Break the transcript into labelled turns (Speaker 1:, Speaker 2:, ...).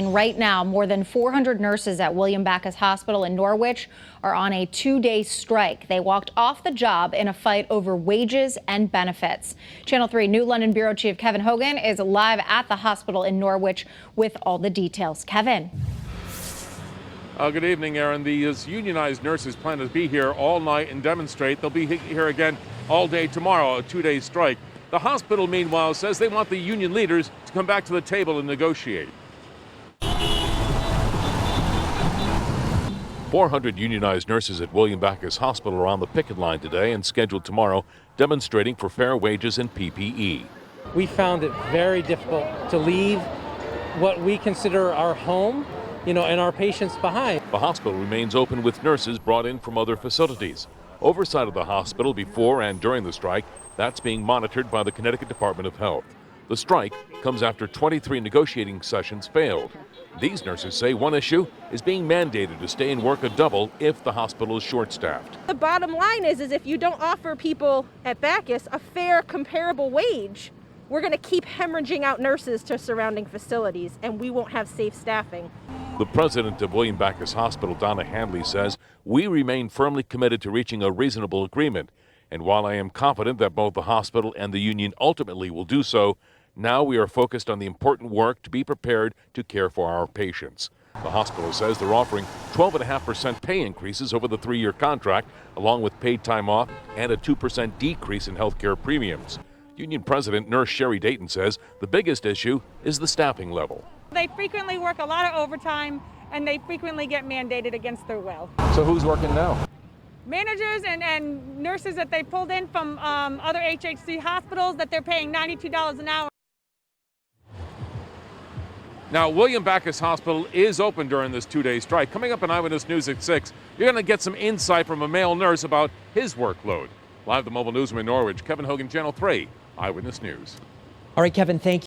Speaker 1: Right now, more than 400 nurses at William Backus Hospital in Norwich are on a 2-day strike. They walked off the job in a fight over wages and benefits. Channel 3 New London Bureau Chief Kevin Hogan is live at the hospital in Norwich with all the details. Kevin.
Speaker 2: Good evening, Aaron. These unionized nurses plan to be here all night and demonstrate. They'll be here again all day tomorrow, a 2-day strike. The hospital, meanwhile, says they want the union leaders to come back to the table and negotiate. 400 unionized nurses at William Backus Hospital are on the picket line today and scheduled tomorrow, demonstrating for fair wages and PPE.
Speaker 3: We found it very difficult to leave what we consider our home, and our patients behind.
Speaker 2: The hospital remains open with nurses brought in from other facilities. Oversight of the hospital before and during the strike, that's being monitored by the Connecticut Department of Health. The strike comes after 23 negotiating sessions failed. These nurses say one issue is being mandated to stay and work a double if the hospital is short-staffed.
Speaker 4: The bottom line is if you don't offer people at Backus a fair, comparable wage, we're going to keep hemorrhaging out nurses to surrounding facilities, and we won't have safe staffing.
Speaker 2: The president of William Backus Hospital, Donna Handley, says, "We remain firmly committed to reaching a reasonable agreement. And while I am confident that both the hospital and the union ultimately will do so, now we are focused on the important work to be prepared to care for our patients." The hospital says they're offering 12.5% pay increases over the 3-year contract, along with paid time off and a 2% decrease in health care premiums. Union President Nurse Sherry Dayton says the biggest issue is the staffing level.
Speaker 5: They frequently work a lot of overtime, and they frequently get mandated against their will.
Speaker 6: So who's working now?
Speaker 5: Managers and nurses that they pulled in from other HHC hospitals that they're paying $92 an hour.
Speaker 2: Now, William Backus Hospital is open during this 2-day strike. Coming up on Eyewitness News at 6, you're going to get some insight from a male nurse about his workload. Live at the Mobile Newsroom in Norwich, Kevin Hogan, Channel 3, Eyewitness News.
Speaker 7: All right, Kevin, thank you.